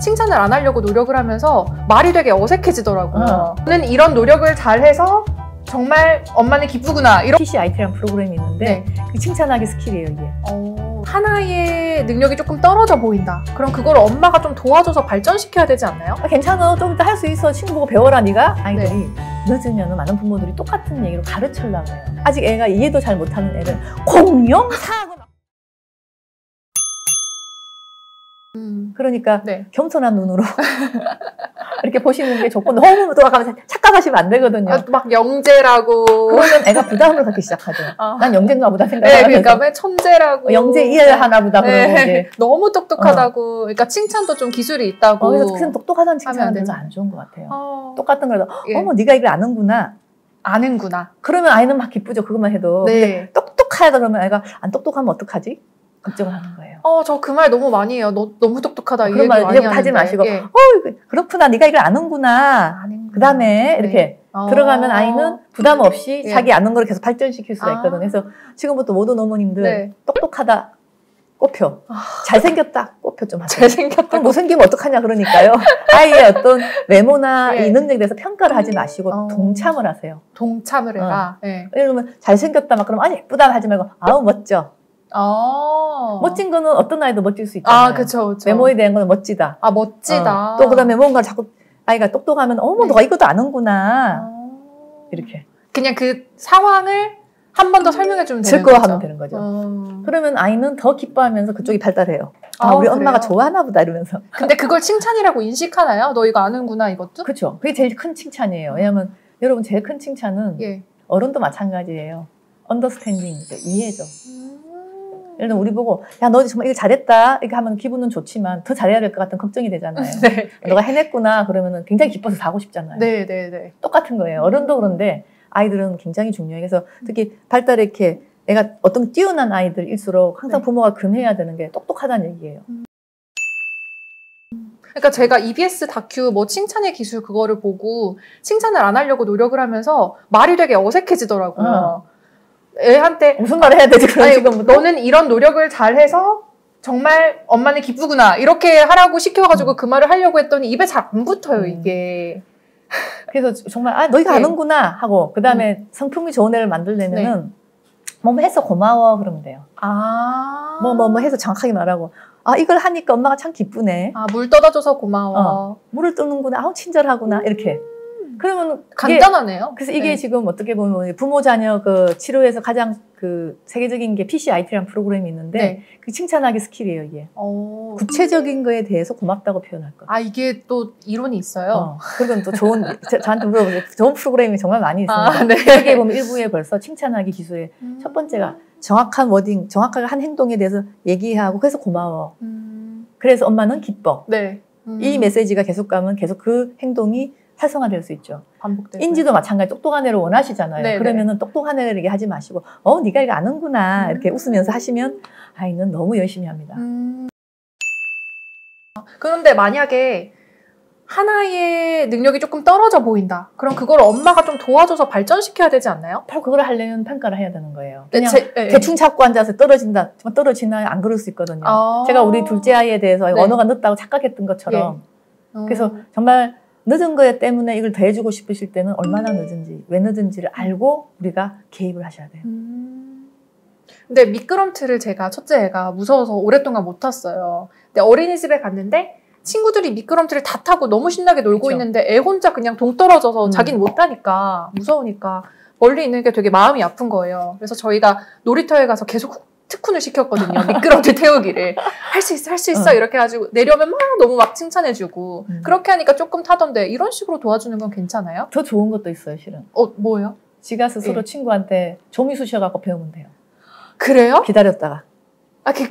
칭찬을 안 하려고 노력을 하면서 말이 되게 어색해지더라고요. 저는 이런 노력을 잘해서 정말 엄마는 기쁘구나. 이런 PCIT라는 프로그램이 있는데 그 칭찬하기 스킬이에요, 이게. 하나의 능력이 조금 떨어져 보인다. 그럼 그걸 엄마가 좀 도와줘서 발전시켜야 되지 않나요? 괜찮아, 좀 이따 할 수 있어, 친구 보고 배워라 네가. 아이들이 늦으면 많은 부모들이 똑같은 얘기로 가르치려고 해요. 아직 애가 이해도 잘 못하는 애를 공룡 사고 그러니까 겸손한 눈으로 이렇게 보시는 게 좋고, 너무 돌아가면서 착각하시면 안 되거든요. 막 영재라고. 그러면 애가 부담을 갖기 시작하죠. 난 영재인가 보다 생각하면서. 그러니까 왜 천재라고. 영재 이해를 하나 보다 그러고 이제. 너무 똑똑하다고. 그러니까 칭찬도 좀 기술이 있다고. 그래서 그냥 똑똑하다는 칭찬은 별로 안 좋은 것 같아요. 똑같은 거라도 어머 네가 이걸 아는구나. 아는구나. 그러면 아이는 막 기쁘죠. 그것만 해도. 근데 똑똑하다 그러면 아이가 안 똑똑하면 어떡하지? 걱정을 하는 거예요. 저 그 말 너무 많이 해요. 너 너무 똑똑하다. 그런 말 하지 마시고 그렇구나. 네가 이걸 아는구나. 그 다음에 이렇게 들어가면 아이는 부담 없이 자기 아는 걸 계속 발전시킬 수가 있거든요. 그래서 지금부터 모든 어머님들 똑똑하다 꼽혀. 잘생겼다 꼽혀 좀 하세요. 잘생겼다. 그럼 못생기면 어떡하냐 그러니까요. 아이의 어떤 외모나 이 능력에 대해서 평가를 하지 마시고 동참을 하세요. 동참을 해라. 예를 들면 잘생겼다 막 그러면 아니 예쁘다 하지 말고 아우 멋져. 멋진 거는 어떤 아이도 멋질 수 있잖아요. 그쵸. 외모에 대한 거는 멋지다. 멋지다. 또 그다음에 뭔가 자꾸 아이가 똑똑하면 어머 너가 이것도 아는구나. 이렇게. 그냥 그 상황을 한 번 더 설명해 주면 되는 거죠. 즐거워하면 되는 거죠. 그러면 아이는 더 기뻐하면서 그쪽이 발달해요. 우리 엄마가 좋아하나 보다 이러면서. 근데 그걸 칭찬이라고 인식하나요? 너 이거 아는구나 이것도? 그렇죠. 그게 제일 큰 칭찬이에요. 왜냐하면 여러분 제일 큰 칭찬은 어른도 마찬가지예요. 언더스탠딩이죠. 이해죠. 예를 들면 우리 보고 야 너 정말 이거 잘했다 이렇게 하면 기분은 좋지만 더 잘해야 될 것 같은 걱정이 되잖아요. 너가 해냈구나 그러면은 굉장히 기뻐서 다 하고 싶잖아요. 똑같은 거예요. 어른도 그런데 아이들은 굉장히 중요해요. 그래서 특히 발달에 이렇게 애가 어떤 뛰어난 아이들일수록 항상 부모가 금해야 되는 게 똑똑하다는 얘기예요. 그러니까 제가 EBS 다큐 뭐 칭찬의 기술 그거를 보고 칭찬을 안 하려고 노력을 하면서 말이 되게 어색해지더라고요. 애한테 무슨 말을 해야 되지? 그런 지금부터? 너는 이런 노력을 잘해서 정말 엄마는 기쁘구나 이렇게 하라고 시켜가지고 그 말을 하려고 했더니 입에 잘 안 붙어요 이게. 그래서 정말 너희가 아는구나 하고 그 다음에 성품이 좋은 애를 만들려면은 뭐 해서 고마워 그러면 돼요. 뭐 해서 정확하게 말하고 이걸 하니까 엄마가 참 기쁘네. 물 떠다줘서 고마워. 물을 뜨는구나. 아우 친절하구나 이렇게. 그러면 간단하네요. 그래서 이게 지금 어떻게 보면 부모 자녀 그 치료에서 가장 그 세계적인 게 PCIT라는 프로그램이 있는데 그 칭찬하기 스킬이에요 이게. 구체적인 거에 대해서 고맙다고 표현할 거. 이게 또 이론이 있어요. 그리고 또 저한테 물어보세요. 좋은 프로그램이 정말 많이 있습니다. 여기에 보면 일부에 벌써 칭찬하기 기술의 첫 번째가 정확한 워딩, 정확하게 한 행동에 대해서 얘기하고 그래서 고마워. 그래서 엄마는 기뻐. 이 메시지가 계속 가면 계속 그 행동이 활성화될 수 있죠. 반복되고. 인지도 마찬가지 똑똑한 애를 원하시잖아요. 그러면은 똑똑한 애를 하지 마시고 네가 이거 아는구나 이렇게 웃으면서 하시면 아이는 너무 열심히 합니다. 그런데 만약에 하나의 능력이 조금 떨어져 보인다. 그럼 그걸 엄마가 좀 도와줘서 발전시켜야 되지 않나요? 바로 그걸 하려면 평가를 해야 되는 거예요. 그냥 대충 잡고 앉아서 떨어진다. 정말 떨어지나요? 안 그럴 수 있거든요. 제가 우리 둘째 아이에 대해서 언어가 늦다고 착각했던 것처럼 그래서 정말 늦은 거 때문에 이걸 더 해주고 싶으실 때는 얼마나 늦은지, 왜 늦은지를 알고 우리가 개입을 하셔야 돼요. 근데 미끄럼틀을 제가 첫째 애가 무서워서 오랫동안 못 탔어요. 근데 어린이집에 갔는데 친구들이 미끄럼틀을 다 타고 너무 신나게 놀고 있는데 애 혼자 그냥 동떨어져서 자기는 못 타니까 무서우니까 멀리 있는 게 되게 마음이 아픈 거예요. 그래서 저희가 놀이터에 가서 계속 특훈을 시켰거든요. 미끄럼틀 태우기를. 할 수 있어, 할 수 있어. 이렇게 해가지고 내려오면 너무 막 칭찬해주고. 그렇게 하니까 조금 타던데 이런 식으로 도와주는 건 괜찮아요? 더 좋은 것도 있어요, 실은. 뭐예요? 지가 스스로 친구한테 조미 쑤셔갖고 배우면 돼요. 그래요? 기다렸다가.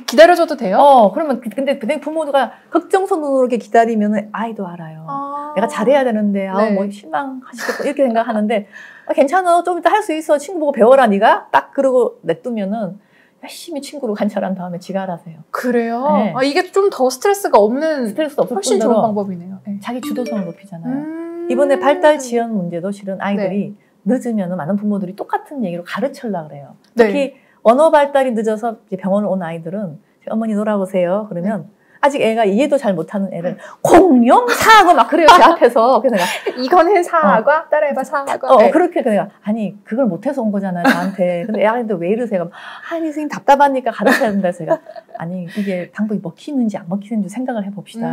기다려줘도 돼요? 그러면 근데 부모가 걱정선 눈으로 이렇게 기다리면 아이도 알아요. 내가 잘해야 되는데 뭐 실망하시겠고 이렇게 생각하는데 괜찮아, 좀 이따 할 수 있어. 친구 보고 배워라 네가. 딱 그러고 냅두면은 열심히 친구로 관찰한 다음에 지가 알아서요. 그래요? 이게 좀 더 스트레스가 없는 훨씬 좋은 방법이네요. 자기 주도성을 높이잖아요. 이번에 발달 지연 문제도 실은 아이들이 늦으면 많은 부모들이 똑같은 얘기로 가르치려고 그래요. 특히 언어 발달이 늦어서 이제 병원을 온 아이들은 어머니 놀아보세요. 그러면 아직 애가 이해도 잘 못하는 애를 공룡사하고 막 그래요, 제 앞에서. 그래서 내가 이거는 사과, 따라해봐 사과. 네. 그렇게 내가 아니 그걸 못해서 온 거잖아요, 저한테. 근데 애한테 왜 이러세요? 아니 선생님 답답하니까 가르쳐야 된다 해서 제가 아니 이게 방법이 먹히는지 안 먹히는지 생각을 해봅시다.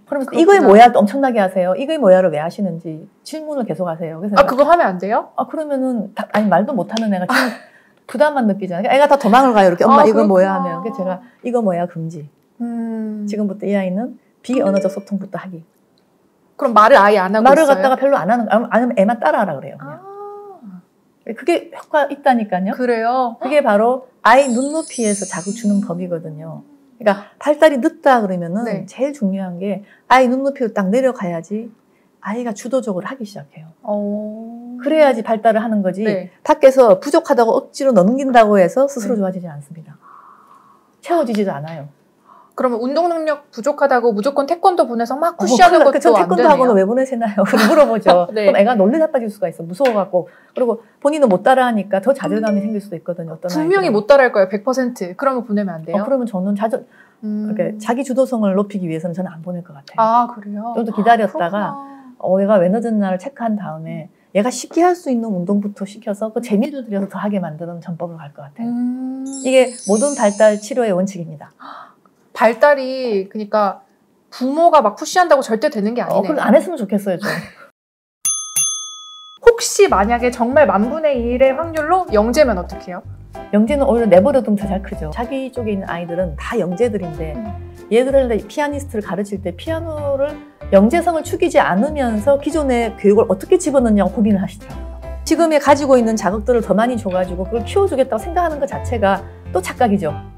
그러면서 이거에 뭐야 또 엄청나게 하세요. 이거에 뭐야를 왜 하시는지 질문을 계속 하세요. 그래서 그거 하면 안 돼요? 그러면은 아니 말도 못하는 애가 지금 부담만 느끼잖아요. 애가 다 도망을 가요. 이렇게 엄마 이거 뭐야 하면. 그래서 제가 이거 뭐야 금지. 지금부터 이 아이는 비언어적 소통부터 하기. 그럼 말을 아예 안 하고 말을 있어요? 갖다가 별로 안 하면 애만 따라하라 그래요. 그냥. 그게 효과 있다니까요. 그래요? 그게 바로 아이 눈높이에서 자극 주는 법이거든요. 그러니까 발달이 늦다 그러면은 네. 제일 중요한 게 아이 눈높이로 딱 내려가야지 아이가 주도적으로 하기 시작해요. 그래야지 발달을 하는 거지. 네. 밖에서 부족하다고 억지로 넘긴다고 해서 스스로 좋아지지 않습니다. 채워지지도 않아요. 그러면 운동 능력 부족하다고 무조건 태권도 보내서 막 푸시하는 것도 안 되네요. 태권도 학원은 왜 보내시나요? 물어보죠. 네. 그럼 애가 놀래 자빠질 수가 있어. 무서워갖고. 그리고 본인은 못 따라하니까 더 자존감이 생길 수도 있거든요. 어떤 분명히 아이들은. 못 따라할 거예요. 100%. 그러면 보내면 안 돼요? 그러면 저는 그러니까 자기 주도성을 높이기 위해서는 저는 안 보낼 것 같아요. 그래요? 좀 더 기다렸다가 얘가 왜 늦은 날을 체크한 다음에 얘가 쉽게 할 수 있는 운동부터 시켜서 그 재미를 들여서 더 하게 만드는 전법을 갈 것 같아요. 이게 모든 발달 치료의 원칙입니다. 발달이 그러니까 부모가 막 푸시한다고 절대 되는 게 아니네요. 그럼 안 했으면 좋겠어요, 좀. 혹시 만약에 정말 10,000분의 1의 확률로 영재면 어떡해요? 영재는 오히려 내버려두면 더 잘 크죠. 자기 쪽에 있는 아이들은 다 영재들인데 얘들을 피아니스트를 가르칠 때 피아노를 영재성을 축이지 않으면서 기존의 교육을 어떻게 집어넣냐고 고민을 하시더라고요. 지금에 가지고 있는 자극들을 더 많이 줘가지고 그걸 키워주겠다고 생각하는 것 자체가 또 착각이죠.